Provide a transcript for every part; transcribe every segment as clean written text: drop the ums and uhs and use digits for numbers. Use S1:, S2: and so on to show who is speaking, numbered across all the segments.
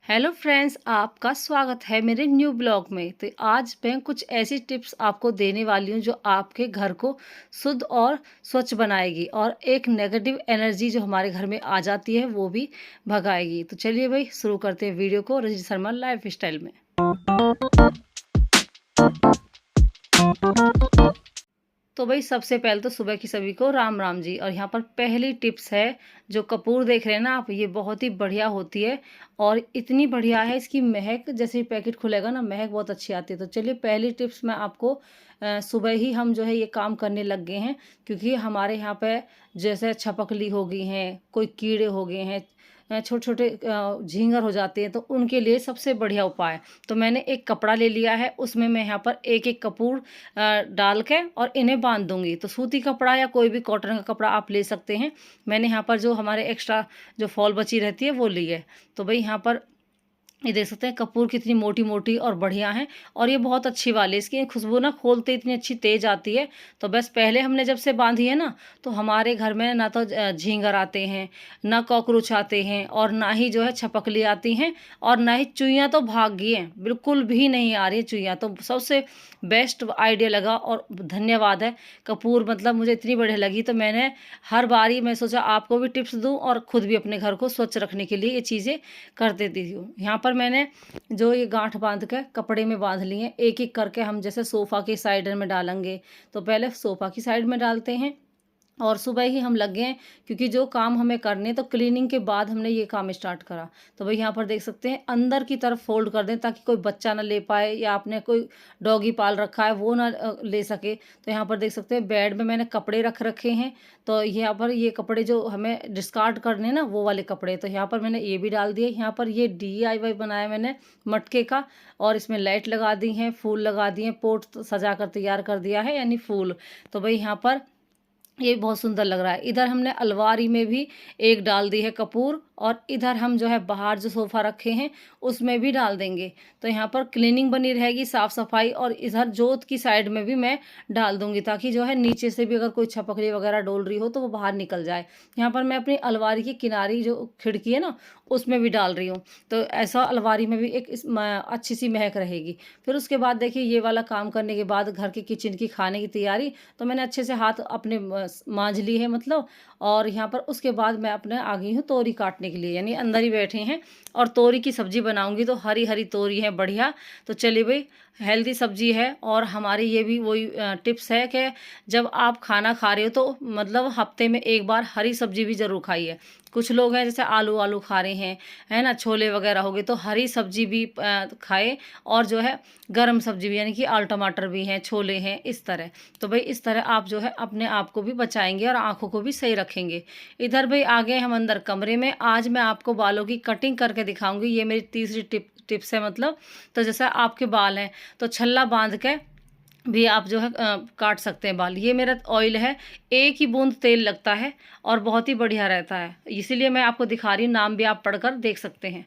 S1: Hello friends, आपका स्वागत है मेरे न्यू ब्लॉग में। तो आज मैं कुछ ऐसी टिप्स आपको देने वाली हूँ जो आपके घर को शुद्ध और स्वच्छ बनाएगी और एक नेगेटिव एनर्जी जो हमारे घर में आ जाती है वो भी भगाएगी। तो चलिए भाई शुरू करते हैं वीडियो को रजनी शर्मा लाइफ स्टाइल में। तो भाई सबसे पहले तो सुबह की सभी को राम राम जी। और यहाँ पर पहली टिप्स है, जो कपूर देख रहे हैं ना आप, ये बहुत ही बढ़िया होती है और इतनी बढ़िया है, इसकी महक जैसे ही पैकेट खुलेगा ना महक बहुत अच्छी आती है। तो चलिए पहली टिप्स मैं आपको सुबह ही हम जो है ये काम करने लग गए हैं, क्योंकि हमारे यहाँ पे जैसे छपकली हो गई हैं, कोई कीड़े हो गए हैं, छोटे छोटे झींगर हो जाते हैं, तो उनके लिए सबसे बढ़िया उपाय। तो मैंने एक कपड़ा ले लिया है, उसमें मैं यहाँ पर एक एक कपूर डाल के और इन्हें बांध दूंगी। तो सूती कपड़ा या कोई भी कॉटन का कपड़ा आप ले सकते हैं। मैंने यहाँ पर जो हमारे एक्स्ट्रा जो फॉल बची रहती है वो ली है। तो भाई यहाँ पर ये देख सकते हैं कपूर कितनी मोटी मोटी और बढ़िया है, और ये बहुत अच्छी वाली है। इसकी खुशबू ना खोलते इतनी अच्छी तेज आती है। तो बस पहले हमने जब से बांधी है ना, तो हमारे घर में ना तो झींगर आते हैं, ना कॉकरोच आते हैं, और ना ही जो है छपकली आती हैं, और ना ही चुईयाँ तो भाग गई हैं, बिल्कुल भी नहीं आ रही है चुईयाँ। तो सबसे बेस्ट आइडिया लगा और धन्यवाद है कपूर, मतलब मुझे इतनी बढ़िया लगी। तो मैंने हर बारी मैं सोचा आपको भी टिप्स दूं और खुद भी अपने घर को स्वच्छ रखने के लिए ये चीज़ें कर देती हूँ। यहाँ पर मैंने जो ये गांठ बांध के कपड़े में बांध लिए हैं, एक एक करके हम जैसे सोफ़ा की साइड में डालेंगे। तो पहले सोफ़ा की साइड में डालते हैं और सुबह ही हम लग गए हैं, क्योंकि जो काम हमें करने, तो क्लीनिंग के बाद हमने ये काम स्टार्ट करा। तो भाई यहाँ पर देख सकते हैं अंदर की तरफ फोल्ड कर दें, ताकि कोई बच्चा ना ले पाए, या आपने कोई डॉगी पाल रखा है वो ना ले सके। तो यहाँ पर देख सकते हैं बेड में मैंने कपड़े रख रखे हैं। तो यहाँ पर ये कपड़े जो हमें डिस्कार्ड करने ना, वो वाले कपड़े, तो यहाँ पर मैंने ये भी डाल दिए। यहाँ पर ये DIY बनाया मैंने मटके का, और इसमें लाइट लगा दी हैं, फूल लगा दिए, पोट सजा कर तैयार कर दिया है, यानी फूल। तो भाई यहाँ पर ये बहुत सुंदर लग रहा है। इधर हमने अलमारी में भी एक डाल दी है कपूर, और इधर हम जो है बाहर जो सोफ़ा रखे हैं उसमें भी डाल देंगे। तो यहाँ पर क्लीनिंग बनी रहेगी, साफ़ सफाई, और इधर जोत की साइड में भी मैं डाल दूंगी, ताकि जो है नीचे से भी अगर कोई छपकली वगैरह डोल रही हो तो वो बाहर निकल जाए। यहाँ पर मैं अपनी अलमारी की किनारी जो खिड़की है ना, उसमें भी डाल रही हूँ। तो ऐसा अलमारी में भी एक अच्छी सी महक रहेगी। फिर उसके बाद देखिए ये वाला काम करने के बाद घर के किचन की खाने की तैयारी, तो मैंने अच्छे से हाथ अपने मांझ ली है मतलब। और यहाँ पर उसके बाद मैं अपने आ गई हूँ तोरी काटने के लिए, यानी अंदर ही बैठे हैं, और तोरी की सब्जी बनाऊंगी। तो हरी हरी तोरी है बढ़िया। तो चलिए भाई, हेल्दी सब्जी है, और हमारी ये भी वही टिप्स है कि जब आप खाना खा रहे हो तो मतलब हफ्ते में एक बार हरी सब्जी भी ज़रूर खाइए। कुछ लोग हैं जैसे आलू आलू खा रहे हैं, है ना, छोले वगैरह हो गए, तो हरी सब्जी भी खाए, और जो है गर्म सब्जी भी, यानी कि आलू टमाटर भी हैं, छोले हैं, इस तरह। तो भाई इस तरह आप जो है अपने आप को भी बचाएंगे और आँखों को भी सही रखेंगे। इधर भाई आ गए हम अंदर कमरे में। आज मैं आपको बालों की कटिंग करके दिखाऊंगी, ये मेरी तीसरी टिप्स है मतलब। तो जैसे आपके बाल हैं तो छल्ला बांध के भी आप जो है काट सकते हैं बाल। ये मेरा ऑयल है, एक ही बूंद तेल लगता है और बहुत ही बढ़िया रहता है, इसीलिए मैं आपको दिखा रही हूँ। नाम भी आप पढ़कर देख सकते हैं।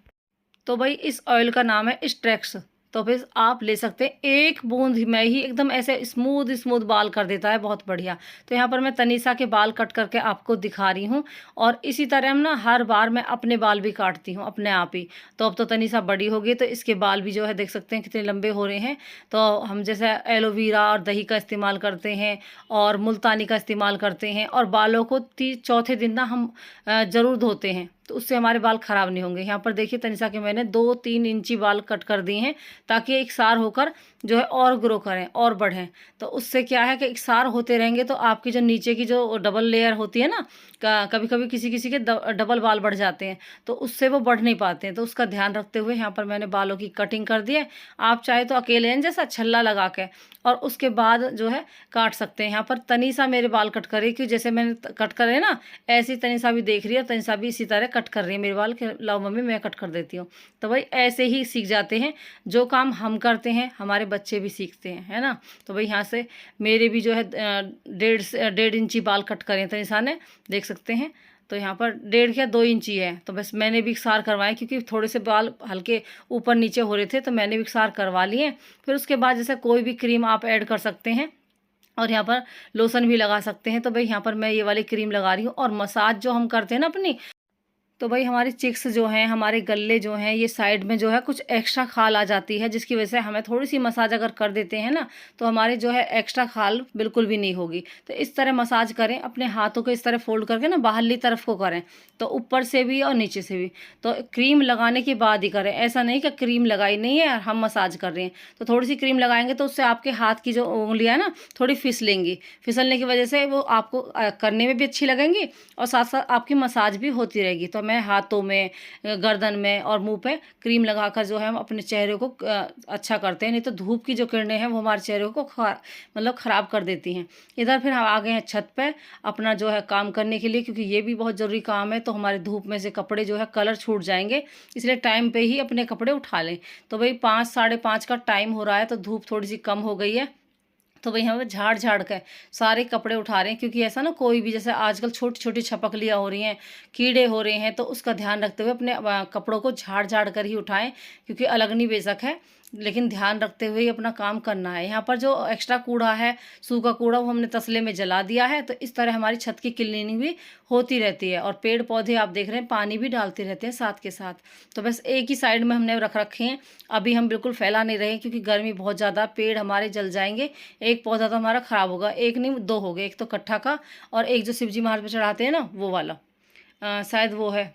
S1: तो भाई इस ऑयल का नाम है स्ट्रेक्स। तो फिर आप ले सकते हैं, एक बूंद में ही एकदम ऐसे स्मूथ स्मूथ बाल कर देता है, बहुत बढ़िया। तो यहाँ पर मैं तनीषा के बाल कट करके आपको दिखा रही हूँ, और इसी तरह हम ना हर बार मैं अपने बाल भी काटती हूँ अपने आप ही। तो अब तो तनीषा बड़ी हो गई, तो इसके बाल भी जो है देख सकते हैं कितने लंबे हो रहे हैं। तो हम जैसे एलोवेरा और दही का इस्तेमाल करते हैं, और मुल्तानी का इस्तेमाल करते हैं, और बालों को चौथे दिन ना हम ज़रूर धोते हैं, तो उससे हमारे बाल ख़राब नहीं होंगे। यहाँ पर देखिए तनिषा के मैंने 2-3 इंची बाल कट कर दिए हैं, ताकि एक सार होकर जो है और ग्रो करें और बढ़ें। तो उससे क्या है कि एक सार होते रहेंगे, तो आपकी जो नीचे की जो डबल लेयर होती है ना, कभी कभी किसी किसी के डबल बाल बढ़ जाते हैं, तो उससे वो बढ़ नहीं पाते हैं। तो उसका ध्यान रखते हुए यहाँ पर मैंने बालों की कटिंग कर दी है। आप चाहे तो अकेले हैं जैसा छल्ला लगा के, और उसके बाद जो है काट सकते हैं। यहाँ पर तनीषा मेरे बाल कट करे, क्योंकि जैसे मैंने कट करे ना, ऐसी तनीषा भी देख रही है, तनीषा भी इसी तरह कट कर रही है मेरे बाल के। लाओ मम्मी मैं कट कर देती हूँ। तो भाई ऐसे ही सीख जाते हैं, जो काम हम करते हैं हमारे बच्चे भी सीखते हैं, है ना। तो भाई यहाँ से मेरे भी जो है 1.5 इंची बाल कट करें तनीषा ने, देख सकते हैं। तो यहाँ पर 1.5 या 2 इंची है। तो बस मैंने भी इकसार करवाए, क्योंकि थोड़े से बाल हल्के ऊपर नीचे हो रहे थे, तो मैंने भी इकसार करवा लिए। फिर उसके बाद जैसे कोई भी क्रीम आप ऐड कर सकते हैं, और यहाँ पर लोशन भी लगा सकते हैं। तो भाई यहाँ पर मैं ये वाली क्रीम लगा रही हूँ, और मसाज जो हम करते हैं ना अपनी, तो भाई हमारी चिक्स जो हैं, हमारे गल्ले जो हैं, ये साइड में जो है कुछ एक्स्ट्रा खाल आ जाती है, जिसकी वजह से हमें थोड़ी-सी मसाज अगर कर देते हैं ना, तो हमारे जो है एक्स्ट्रा खाल बिल्कुल भी नहीं होगी। तो इस तरह मसाज करें, अपने हाथों को इस तरह फ़ोल्ड करके ना बाहरली तरफ को करें, तो ऊपर से भी और नीचे से भी। तो क्रीम लगाने के बाद ही करें, ऐसा नहीं कि क्रीम लगाई नहीं है और हम मसाज कर रहे हैं। तो थोड़ी-सी क्रीम लगाएँगे तो उससे आपके हाथ की जो उँगलियाँ ना थोड़ी फिसलेंगी। फिसलने की वजह से वो आपको करने में भी अच्छी लगेंगी और साथ-साथ आपकी मसाज भी होती रहेगी। तो मैं हाथों में, गर्दन में और मुँह पे क्रीम लगाकर जो है हम अपने चेहरे को अच्छा करते हैं। नहीं तो धूप की जो किरणें हैं वो हमारे चेहरे को मतलब ख़राब कर देती हैं। इधर फिर हम आ गए हैं छत पे अपना जो है काम करने के लिए, क्योंकि ये भी बहुत ज़रूरी काम है। तो हमारे धूप में से कपड़े जो है कलर छूट जाएँगे, इसलिए टाइम पे ही अपने कपड़े उठा लें। तो भई 5 साढ़े 5 का टाइम हो रहा है, तो धूप थोड़ी-सी कम हो गई है। तो वही हम झाड़-झाड़ के सारे कपड़े उठा रहे हैं, क्योंकि ऐसा ना कोई भी, जैसे आजकल छोटी-छोटी छपकलियाँ हो रही हैं, कीड़े हो रहे हैं, तो उसका ध्यान रखते हुए अपने कपड़ों को झाड़-झाड़ कर ही उठाएँ, क्योंकि अगनी बेशक है, लेकिन ध्यान रखते हुए ही अपना काम करना है। यहाँ पर जो एक्स्ट्रा कूड़ा है, सूखा कूड़ा, वो हमने तसले में जला दिया है, तो इस तरह हमारी छत की क्लीनिंग भी होती रहती है। और पेड़-पौधे आप देख रहे हैं पानी भी डालते रहते हैं साथ के साथ। तो बस एक ही साइड में हमने रख रखे हैं, अभी हम बिल्कुल फैला नहीं रहे हैं, क्योंकि गर्मी बहुत ज़्यादा, पेड़ हमारे जल जाएँगे। एक पौधा तो हमारा ख़राब होगा, एक नहीं 2 हो गए, एक तो कट्ठा का और एक जो शिवजी महाराज पे चढ़ाते हैं ना वो वाला, शायद वो है।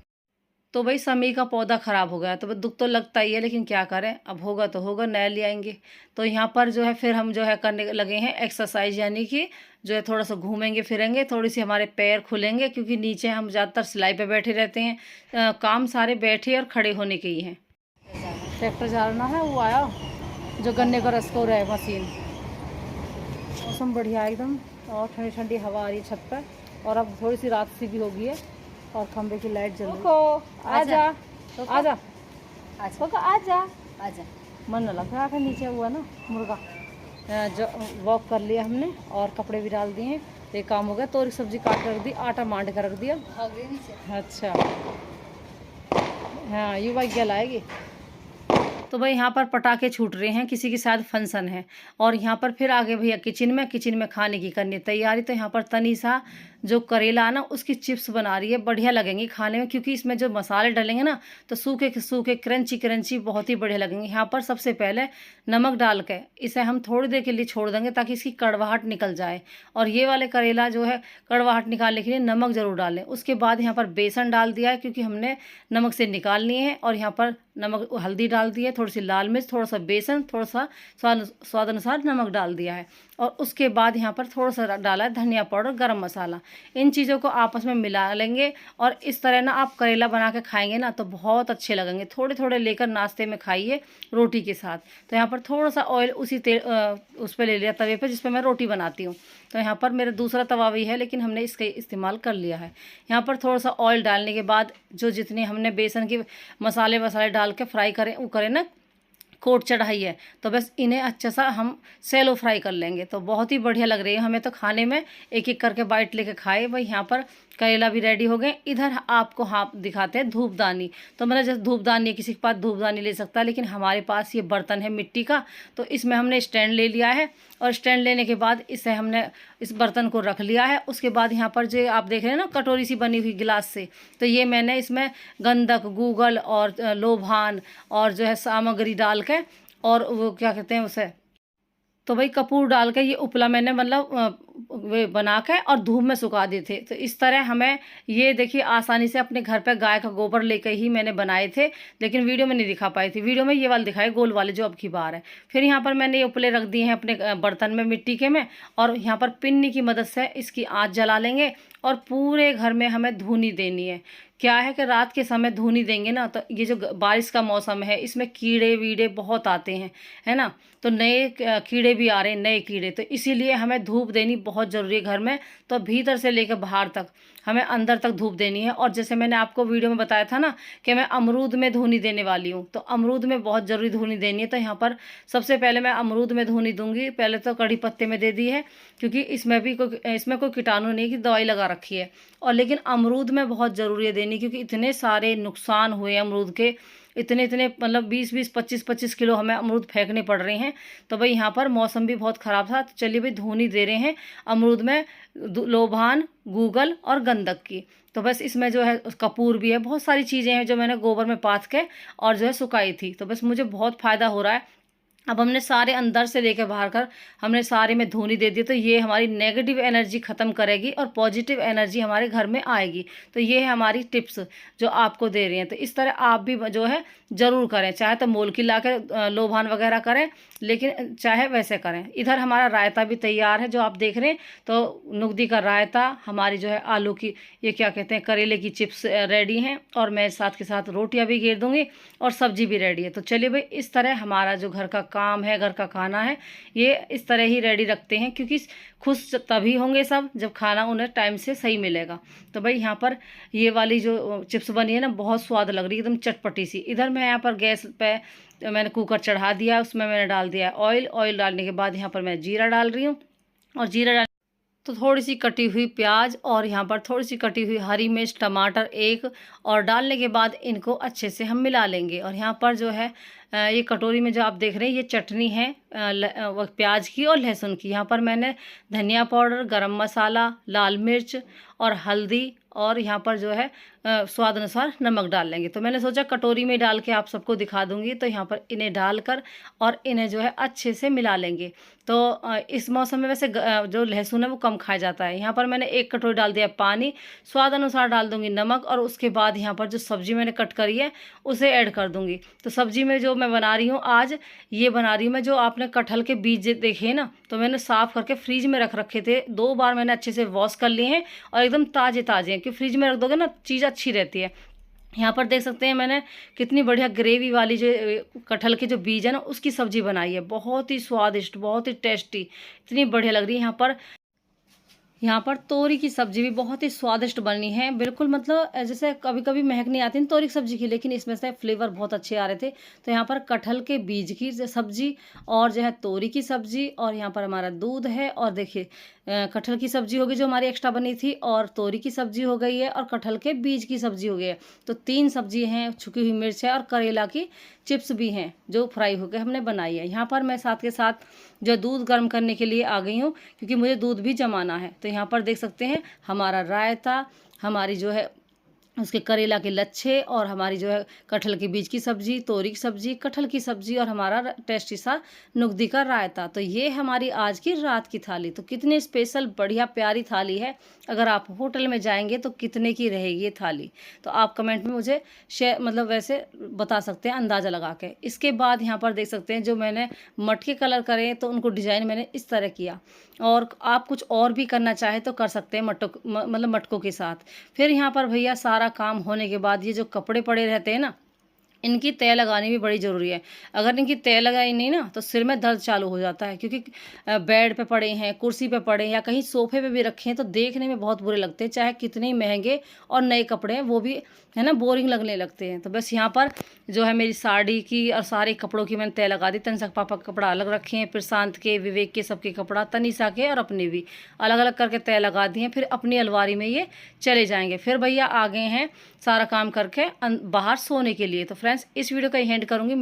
S1: तो भई समी का पौधा ख़राब हो गया, तो दुःख तो लगता ही है, लेकिन क्या करें, अब होगा तो होगा, नया ले आएँगे। तो यहाँ पर जो है फिर हम जो है करने लगे हैं एक्सरसाइज़, यानी कि जो है थोड़ा-सा घूमेंगे फिरेंगे, थोड़ी-सी हमारे पैर खुलेंगे, क्योंकि नीचे हम ज़्यादातर सिलाई पे बैठे रहते हैं। काम सारे बैठे और खड़े होने के ही हैं। ट्रैक्टर झाड़ना है, वो आया जो गन्ने का रस को रहा है मशीन। मौसम बढ़िया है एकदम, और ठंडी-ठंडी हवा आ रही है छत पर, और अब थोड़ी-सी रात सी भी हो गई है और खंबे की लाइट जल रही है। आजा आजा कोको, आजा आजा, मन न लग रहा है, नीचे हुआ ना मुर्गा। जो वॉक कर लिया हमने और कपड़े भी डाल दिए हैं, तो ये काम हो गया। तोरी सब्जी काट कर रख दी, आटा मांड कर रख दिया। अच्छा, हाँ युवा क्या लाएगी। तो भाई यहाँ पर पटाखे छूट रहे हैं, किसी के साथ फंक्शन है, और यहाँ पर फिर आगे भैया किचन में खाने की करनी है तैयारी। तो यहाँ पर तनीसा जो करेला है ना, उसकी चिप्स बना रही है, बढ़िया लगेंगी खाने में, क्योंकि इसमें जो मसाले डलेंगे ना, तो सूखे सूखे क्रंची क्रंची बहुत ही बढ़िया लगेंगे। यहाँ पर सबसे पहले नमक डाल के इसे हम थोड़ी देर के लिए छोड़ देंगे, ताकि इसकी कड़वाहट निकल जाए। और ये वाले करेला जो है कड़वाहट निकालने के लिए नमक ज़रूर डालें। उसके बाद यहाँ पर बेसन डाल दिया है, क्योंकि हमने नमक से निकाल लिए हैं, और यहाँ पर नमक हल्दी डाल दी है, थोड़ी सी लाल मिर्च, थोड़ा सा बेसन, थोड़ा सा स्वाद अनुसार नमक डाल दिया है। और उसके बाद यहाँ पर थोड़ा सा डाला है धनिया पाउडर, गरम मसाला। इन चीज़ों को आपस में मिला लेंगे, और इस तरह ना आप करेला बना के खाएंगे ना, तो बहुत अच्छे लगेंगे। थोड़े थोड़े लेकर नाश्ते में खाइए रोटी के साथ। तो यहाँ पर थोड़ा सा ऑयल उसी तेल उस पर ले लिया तवे पर, जिस पर मैं रोटी बनाती हूँ। तो यहाँ पर मेरा दूसरा तवा भी है, लेकिन हमने इसका इस्तेमाल कर लिया है। यहाँ पर थोड़ा सा ऑयल डालने के बाद जो जितनी हमने बेसन के मसाले वसाले डाल के फ्राई करें, वो करें ना, कोट चढ़ाई है, तो बस इन्हें अच्छा सा हम सैलो फ्राई कर लेंगे। तो बहुत ही बढ़िया लग रही है हमें तो खाने में, एक एक करके बाइट लेके खाए। भाई यहाँ पर करेला भी रेडी हो गए। इधर आपको हाँ दिखाते हैं धूपदानी। तो मतलब जैसे धूपदानी है, किसी के पास धूपदानी ले सकता है, लेकिन हमारे पास ये बर्तन है मिट्टी का, तो इसमें हमने स्टैंड ले लिया है, और स्टैंड लेने के बाद इसे हमने इस बर्तन को रख लिया है। उसके बाद यहाँ पर जो आप देख रहे हैं ना कटोरी सी बनी हुई गिलास से, तो ये मैंने इसमें गंधक, गूगल और लोभान और जो है सामग्री डाल के, और वो क्या कहते हैं उसे, तो भाई कपूर डाल के ये उपला मैंने मतलब वे बना के और धूप में सुखा दिए थे। तो इस तरह हमें ये देखिए आसानी से अपने घर पे गाय का गोबर लेकर ही मैंने बनाए थे, लेकिन वीडियो में नहीं दिखा पाई थी। वीडियो में ये वाले दिखाए गोल वाले जो अब की बार है। फिर यहाँ पर मैंने ये उपले रख दिए हैं अपने बर्तन में मिट्टी के में, और यहाँ पर पिन्नी की मदद से इसकी आँच जला लेंगे, और पूरे घर में हमें धूनी देनी है। क्या है कि रात के समय धूनी देंगे ना, तो ये जो बारिश का मौसम है, इसमें कीड़े वीड़े बहुत आते हैं, है ना, तो नए कीड़े भी आ रहे हैं, नए कीड़े, तो इसीलिए हमें धूप देनी बहुत ज़रूरी है घर में। तो भीतर से लेकर बाहर तक हमें अंदर तक धूप देनी है। और जैसे मैंने आपको वीडियो में बताया था ना कि मैं अमरूद में धूनी देने वाली हूँ, तो अमरूद में बहुत ज़रूरी धूनी देनी है। तो यहाँ पर सबसे पहले मैं अमरूद में धूनी दूंगी। पहले तो कड़ी पत्ते में दे दी है, क्योंकि इसमें कोई कीटाणु नहीं की दवाई लगा रखी है, और लेकिन अमरूद में बहुत ज़रूरी है देनी, क्योंकि इतने सारे नुकसान हुए अमरूद के, इतने इतने मतलब 20-20 25-25 किलो हमें अमरूद फेंकने पड़ रहे हैं। तो भाई यहाँ पर मौसम भी बहुत ख़राब था, तो चलिए भाई धुनी दे रहे हैं अमरूद में लोबान, गूगल और गंधक की। तो बस इसमें जो है कपूर भी है, बहुत सारी चीज़ें हैं जो मैंने गोबर में पाथ के और जो है सुखाई थी। तो बस मुझे बहुत फ़ायदा हो रहा है। अब हमने सारे अंदर से लेकर बाहर कर हमने सारे में धुनी दे दी, तो ये हमारी नेगेटिव एनर्जी ख़त्म करेगी और पॉजिटिव एनर्जी हमारे घर में आएगी। तो ये है हमारी टिप्स जो आपको दे रही हैं। तो इस तरह आप भी जो है ज़रूर करें, चाहे तो मोल की ला के लोभान वगैरह करें, लेकिन चाहे वैसे करें। इधर हमारा रायता भी तैयार है जो आप देख रहे हैं। तो नुगदी का रायता, हमारी जो है आलू की ये क्या कहते हैं करेले की चिप्स रेडी हैं, और मैं साथ के साथ रोटियां भी घेर दूंगी और सब्जी भी रेडी है। तो चलिए भाई इस तरह हमारा जो घर का काम है, घर का खाना है, ये इस तरह ही रेडी रखते हैं, क्योंकि खुश तभी होंगे सब जब खाना उन्हें टाइम से सही मिलेगा। तो भाई यहाँ पर ये वाली जो चिप्स बनी है ना, बहुत स्वाद लग रही है, एकदम चटपटी सी। इधर मैं यहाँ पर गैस पे मैंने कुकर चढ़ा दिया, उसमें मैंने डाल दिया ऑयल। ऑयल डालने के बाद यहाँ पर मैं जीरा डाल रही हूँ, और जीरा डाल तो थोड़ी सी कटी हुई प्याज, और यहाँ पर थोड़ी सी कटी हुई हरी मिर्च, टमाटर एक, और डालने के बाद इनको अच्छे से हम मिला लेंगे। और यहाँ पर जो है ये कटोरी में जो आप देख रहे हैं ये चटनी है प्याज की और लहसुन की। यहाँ पर मैंने धनिया पाउडर, गरम मसाला, लाल मिर्च और हल्दी, और यहाँ पर जो है स्वाद अनुसार नमक डाल लेंगे। तो मैंने सोचा कटोरी में डाल के आप सबको दिखा दूंगी। तो यहाँ पर इन्हें डालकर और इन्हें जो है अच्छे से मिला लेंगे। तो इस मौसम में वैसे जो लहसुन है वो कम खाया जाता है। यहाँ पर मैंने 1 कटोरी डाल दिया पानी, स्वाद अनुसार डाल दूंगी नमक, और उसके बाद यहाँ पर जो सब्जी मैंने कट करी है उसे ऐड कर दूंगी। तो सब्जी में जो मैं बना रही हूँ आज, ये बना रही हूँ मैं जो आपने कटहल के बीज देखे ना, तो मैंने साफ़ करके फ्रीज में रख रखे थे। 2 बार मैंने अच्छे से वॉश कर लिए हैं, और एकदम ताज़े ताज़े हैं, क्योंकि फ्रिज में रख दोगे ना चीज़ अच्छी रहती है। यहाँ पर देख सकते हैं मैंने कितनी बढ़िया ग्रेवी वाली जो कटहल के जो बीज है ना उसकी सब्जी बनाई है, बहुत ही स्वादिष्ट, बहुत ही टेस्टी, इतनी बढ़िया लग रही है। यहाँ पर तोरी की सब्जी भी बहुत ही स्वादिष्ट बनी है, बिल्कुल मतलब जैसे कभी कभी महक नहीं आती ना तोरी की सब्जी की, लेकिन इसमें से फ्लेवर बहुत अच्छे आ रहे थे। तो यहाँ पर कटहल के बीज की सब्जी, और जो है तोरी की सब्जी, और यहाँ पर हमारा दूध है, और देखिए कटहल की सब्जी होगी जो हमारी एक्स्ट्रा बनी थी, और तोरी की सब्जी हो गई है, और कटहल के बीज की सब्जी हो गई है। तो 3 सब्जी हैं, छुकी हुई मिर्च है, और करेला की चिप्स भी हैं जो फ्राई होकर हमने बनाई है। यहाँ पर मैं साथ के साथ जो दूध गर्म करने के लिए आ गई हूँ, क्योंकि मुझे दूध भी जमाना है। तो यहाँ पर देख सकते हैं हमारा रायता, हमारी जो है उसके करेला के लच्छे, और हमारी जो है कटहल के बीज की सब्जी, तोरी की सब्जी, कटहल की सब्जी, और हमारा टेस्टी सा नुगदी का रायता। तो ये हमारी आज की रात की थाली। तो कितनी स्पेशल बढ़िया प्यारी थाली है। अगर आप होटल में जाएंगे तो कितने की रहेगी ये थाली, तो आप कमेंट में मुझे शेयर मतलब वैसे बता सकते हैं अंदाज़ा लगा के। इसके बाद यहाँ पर देख सकते हैं जो मैंने मटके कलर करे, तो उनको डिज़ाइन मैंने इस तरह किया, और आप कुछ और भी करना चाहे तो कर सकते हैं मतलब मटकों के साथ। फिर यहाँ पर भैया सारा काम होने के बाद ये जो कपड़े पड़े रहते हैं ना, इनकी तय लगानी भी बड़ी ज़रूरी है। अगर इनकी तय लगाई नहीं ना तो सिर में दर्द चालू हो जाता है, क्योंकि बेड पे पड़े हैं, कुर्सी पे पड़े हैं, या कहीं सोफे पे भी रखे हैं, तो देखने में बहुत बुरे लगते हैं, चाहे कितने ही महंगे और नए कपड़े हैं वो भी है ना बोरिंग लगने लगते हैं। तो बस यहाँ पर जो है मेरी साड़ी की और सारे कपड़ों की मैंने तय लगा दी। तनिषा पापा का कपड़ा अलग रखे हैं, प्रशांत के, विवेक के, सबके कपड़ा, तनिषा के और अपने भी अलग अलग करके तय लगा दिए। फिर अपनी अलमारी में ये चले जाएंगे। फिर भैया आ गए हैं सारा काम करके बाहर सोने के लिए। तो फ्रेंड्स इस वीडियो का एंड करूँगी।